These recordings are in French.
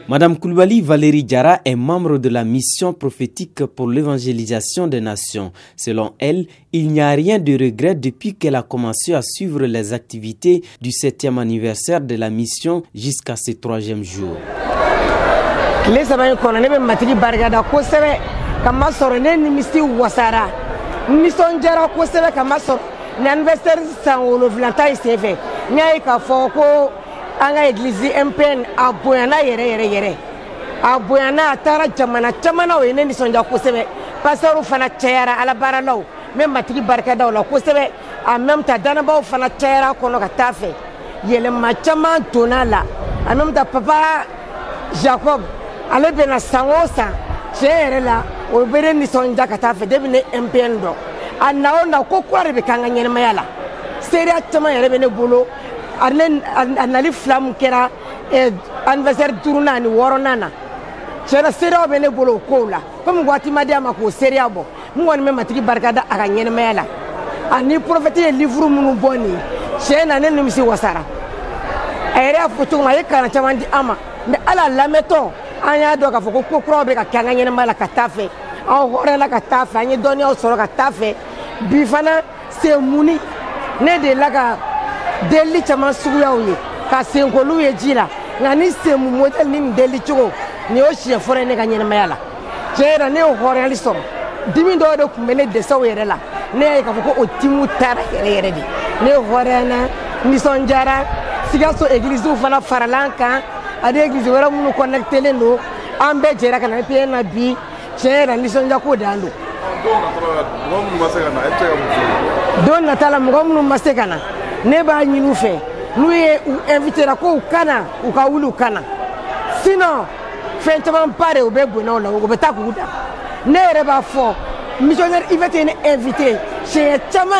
Madame Koulibaly Valérie Diarra est membre de la mission prophétique pour l'évangélisation des nations. Selon elle, il n'y a rien de regret depuis qu'elle a commencé à suivre les activités du 7e anniversaire de la mission jusqu'à ce 3e jour. Anga église MPN aboyana yere aboyana atara chamana wene ni sonja kosebe pasteur fana tayara ala baralaw même matri barka daw la kosebe en même temps danaba fana tayara kono ka tafe yele machama tonala en même temps papa Jacob ale bena sangosa chere la o bere ni sonja ka tafe debine MPN do anaona ko kware be kanga nyene mayala seria chama yere bene bolo anali flam kera anniversaire tourna ni woronana cera seria bene bolo kola comme gwati ama ko seria bo ngoni me matiki barkada aka nyene mela ani prophète livre munu boni cena ne nimsi wasara ere foto ma yekana chamandi ama me ala lameto anya do ka foko ko kro be ka kanga nyene mala katafe aw horela katafe anyi doni aw soro katafe bifana se muni ne de laga deli chama suya uye ka senkolu ye jira ngani semu model ni deli chugo ni o chien fore ne ganyene mayala jera ne o hore ali so dimi do do kumene de so yere la ne ka foko o timu tara yere di ne hore na ni sonjara siga so église u fana faralanka ade église wera munu connecter le no ambe jera kana pe na bi jera ni sonja ko dando don natala mugomnu masekana ne ba nyinu fe nous est invité la ko kana u ka wulu kana sinon fentement pare o bebo na o beta ku da ne reba fo missionnaire invité ne invité chez chama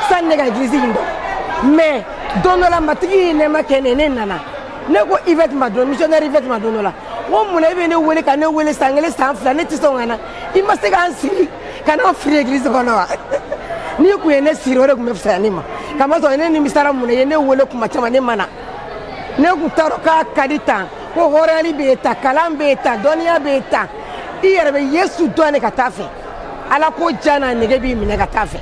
san ne ga église indo mais dono la matri ne makene ne nana ne ko invité ma don missionnaire invité ma don la wo mu ne be ne wele ka ne wele sangele san fla ne tisongana il must ga ansiri kana free église kono wa ni ku ene sirore ku mefsa nima kama so ene ni misara mu ne wole ku machama ne mana ne ku taro ka kadita ko horali beta kalam beta donia beta iyere be yesu done katafe ala ko jana ne gebi mi ne katafe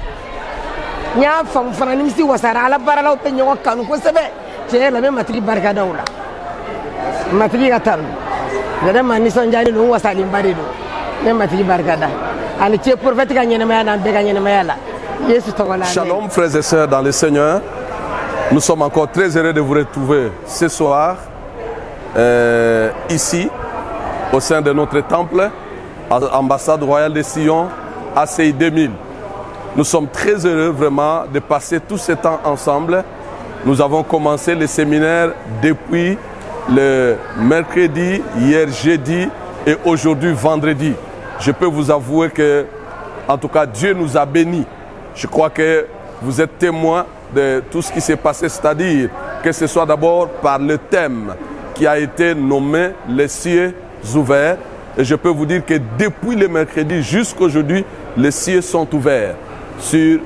nya fam fana ni misi wasara ala barala pe nyo kanu ko sebe je la me matri barka dawla matri gatal de man son jani no wasali mbari do me matri barka da ani che prophète ga nyene mayana be ga nyene mayala. Shalom frères et sœurs dans le Seigneur, nous sommes encore très heureux de vous retrouver ce soir ici au sein de notre temple à l'ambassade royale de Sion ACI 2000. Nous sommes très heureux vraiment de passer tout ce temps ensemble. Nous avons commencé le séminaire depuis le mercredi, hier jeudi et aujourd'hui vendredi. Je peux vous avouer que en tout cas Dieu nous a bénis. Je crois que vous êtes témoins de tout ce qui s'est passé, c'est-à-dire que ce soit d'abord par le thème qui a été nommé les cieux ouverts. Et je peux vous dire que depuis le mercredi jusqu'à aujourd'hui, les cieux sont ouverts sur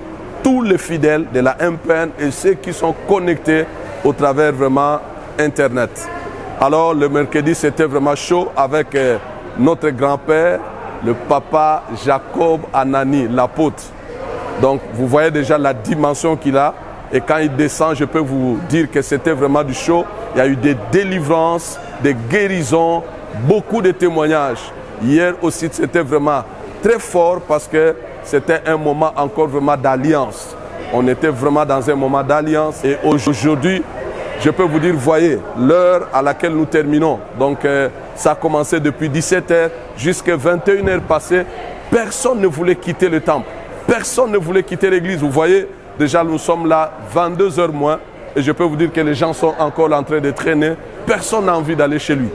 tous les fidèles de la MPN et ceux qui sont connectés au travers vraiment Internet. Alors le mercredi, c'était vraiment chaud avec notre grand-père, le papa Jacob Anani, l'apôtre. Donc vous voyez déjà la dimension qu'il a et quand il descend, je peux vous dire que c'était vraiment du show. Il y a eu des délivrances, des guérisons, beaucoup de témoignages. Hier aussi c'était vraiment très fort parce que c'était un moment encore vraiment d'alliance. On était vraiment dans un moment d'alliance et aujourd'hui, je peux vous dire, voyez l'heure à laquelle nous terminons. Donc ça a commencé depuis 17h jusqu'à 21h passées. Personne ne voulait quitter le temple. Personne ne voulait quitter l'église. Vous voyez, déjà nous sommes là 22h moins et je peux vous dire que les gens sont encore en train de traîner. Personne n'a envie d'aller chez lui.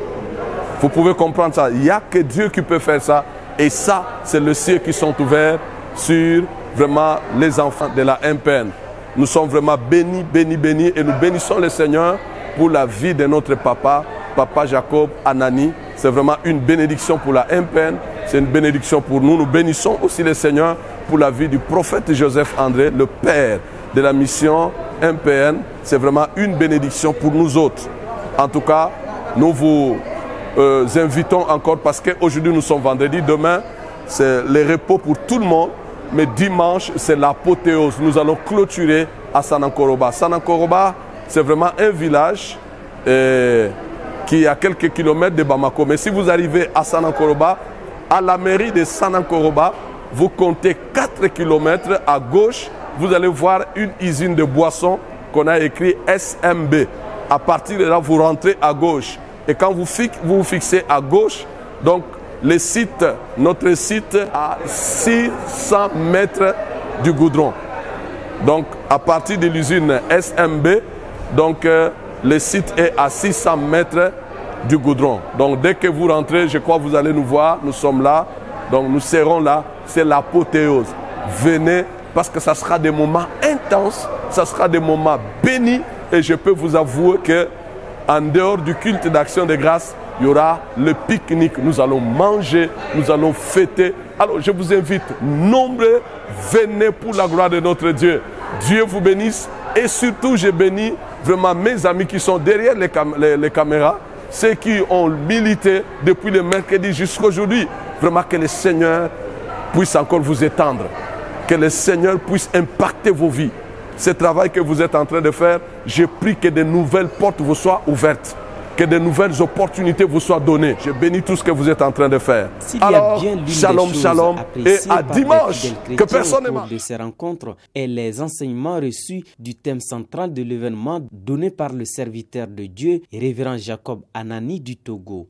Vous pouvez comprendre ça. Il n'y a que Dieu qui peut faire ça. Et ça, c'est les cieux qui sont ouverts sur vraiment les enfants de la MPN. Nous sommes vraiment bénis, bénis, bénis et nous bénissons le Seigneur pour la vie de notre papa, Papa Jacob Anani. C'est vraiment une bénédiction pour la MPN. C'est une bénédiction pour nous. Nous bénissons aussi le Seigneur pour la vie du prophète Joseph André, le père de la mission MPN. C'est vraiment une bénédiction pour nous autres. En tout cas, nous vous invitons encore, parce qu'aujourd'hui nous sommes vendredi, demain c'est le repos pour tout le monde, mais dimanche c'est l'apothéose. Nous allons clôturer à Sanankoroba. Sanankoroba, c'est vraiment un village qui est à quelques kilomètres de Bamako. Mais si vous arrivez à Sanankoroba, à la mairie de Sanankoroba, vous comptez 4 kilomètres à gauche, vous allez voir une usine de boissons qu'on a écrit SMB. À partir de là, vous rentrez à gauche. Et quand vous vous fixez à gauche, donc le site, notre site à 600 mètres du goudron. Donc à partir de l'usine SMB, donc le site est à 600 mètres du goudron. Donc dès que vous rentrez, je crois que vous allez nous voir, nous sommes là, donc nous serons là, c'est l'apothéose. Venez, parce que ça sera des moments intenses, ça sera des moments bénis, et je peux vous avouer que en dehors du culte d'action de grâce, il y aura le pique-nique. Nous allons manger, nous allons fêter. Alors je vous invite, nombreux, venez pour la gloire de notre Dieu. Dieu vous bénisse, et surtout je bénis vraiment mes amis qui sont derrière les caméras, ceux qui ont milité depuis le mercredi jusqu'à aujourd'hui. Vraiment que le Seigneur puisse encore vous étendre, que le Seigneur puisse impacter vos vies. Ce travail que vous êtes en train de faire, je prie que de nouvelles portes vous soient ouvertes, que de nouvelles opportunités vous soient données. Je bénis tout ce que vous êtes en train de faire. Alors, shalom, shalom, et à dimanche, que personne ne manque. De ces rencontres et les enseignements reçus du thème central de l'événement donné par le serviteur de Dieu, révérend Jacob Anani du Togo.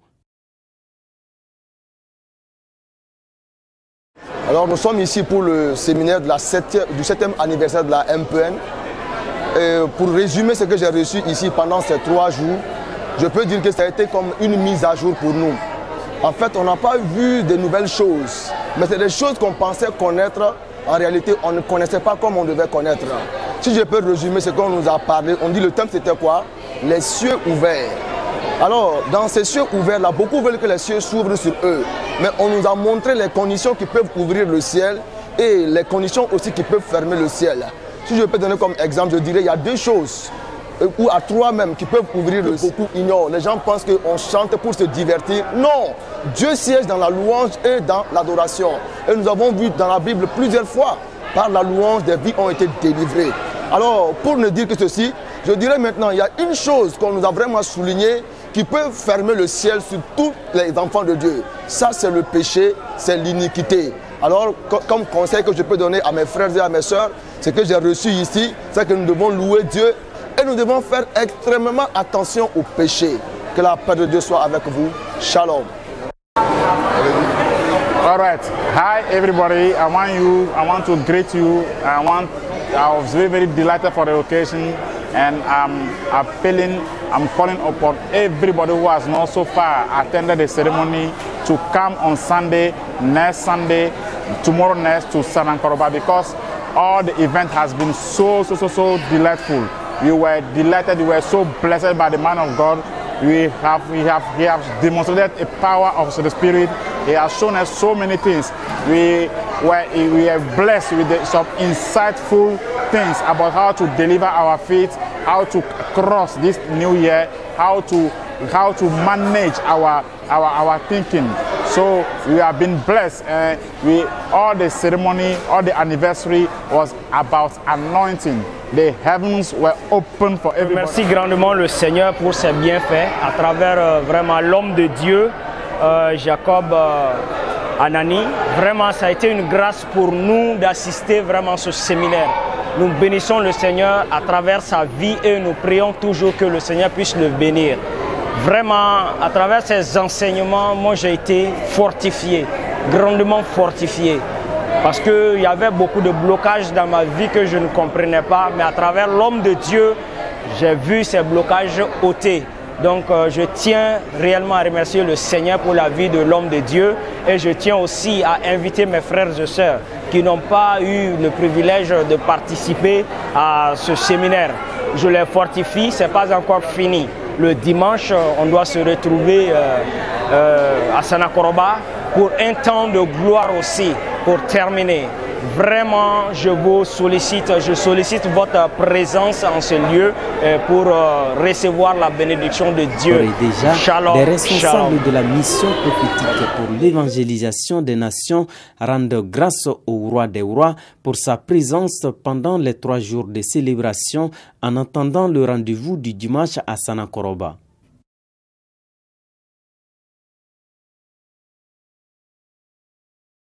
Alors nous sommes ici pour le séminaire du 7e anniversaire de la MPN. Et pour résumer ce que j'ai reçu ici pendant ces 3 jours, je peux dire que ça a été comme une mise à jour pour nous. En fait, on n'a pas vu de nouvelles choses, mais c'est des choses qu'on pensait connaître. En réalité, on ne connaissait pas comme on devait connaître. Si je peux résumer ce qu'on nous a parlé, on dit le thème c'était quoi? Les cieux ouverts. Alors, dans ces cieux ouverts-là, beaucoup veulent que les cieux s'ouvrent sur eux. Mais on nous a montré les conditions qui peuvent ouvrir le ciel et les conditions aussi qui peuvent fermer le ciel. Si je peux donner comme exemple, je dirais qu'il y a 2 choses, ou à 3 même, qui peuvent ouvrir le ciel. Beaucoup ignorent. Les gens pensent qu'on chante pour se divertir. Non! Dieu siège dans la louange et dans l'adoration. Et nous avons vu dans la Bible plusieurs fois, par la louange, des vies ont été délivrées. Alors, pour ne dire que ceci, je dirais maintenant, il y a une chose qu'on nous a vraiment soulignée, qui peut fermer le ciel sur tous les enfants de Dieu. Ça, c'est le péché, c'est l'iniquité. Alors, comme conseil que je peux donner à mes frères et à mes soeurs, ce que j'ai reçu ici, c'est que nous devons louer Dieu et nous devons faire extrêmement attention au péché. Que la paix de Dieu soit avec vous. Shalom. All right. Hi, everybody. I want to greet you. I was very, very delighted for the occasion, and I'm calling upon everybody who has not so far attended the ceremony to come on Sunday, next Sunday, tomorrow next to Sanankoroba, because all the event has been so delightful. We were delighted, we were so blessed by the man of God. He have demonstrated a power of the Spirit. He has shown us so many things. We are blessed with some insightful things about how to deliver our faith, how to cross this new year, how to manage our thinking. So we have been blessed. All the ceremony, all the anniversary was about anointing. The heavens were open for everybody. Merci grandement le Seigneur pour ses bienfaits à travers vraiment l'homme de Dieu, Jacob Anani. Vraiment, ça a été une grâce pour nous d'assister vraiment à ce séminaire. Nous bénissons le Seigneur à travers sa vie et nous prions toujours que le Seigneur puisse le bénir. Vraiment, à travers ces enseignements, moi j'ai été fortifié, grandement fortifié. Parce qu'il y avait beaucoup de blocages dans ma vie que je ne comprenais pas, mais à travers l'homme de Dieu, j'ai vu ces blocages ôtés. Donc je tiens réellement à remercier le Seigneur pour la vie de l'homme de Dieu, et je tiens aussi à inviter mes frères et sœurs qui n'ont pas eu le privilège de participer à ce séminaire. Je les fortifie, ce n'est pas encore fini. Le dimanche, on doit se retrouver à Sanankoroba pour un temps de gloire aussi, pour terminer. vraiment, je sollicite votre présence en ce lieu pour recevoir la bénédiction de Dieu. Et déjà, Shalom, les responsables shalom. de la mission prophétique pour l'évangélisation des nations rendent grâce au roi des rois pour sa présence pendant les 3 jours de célébration en attendant le rendez-vous du dimanche à Sanakoroba.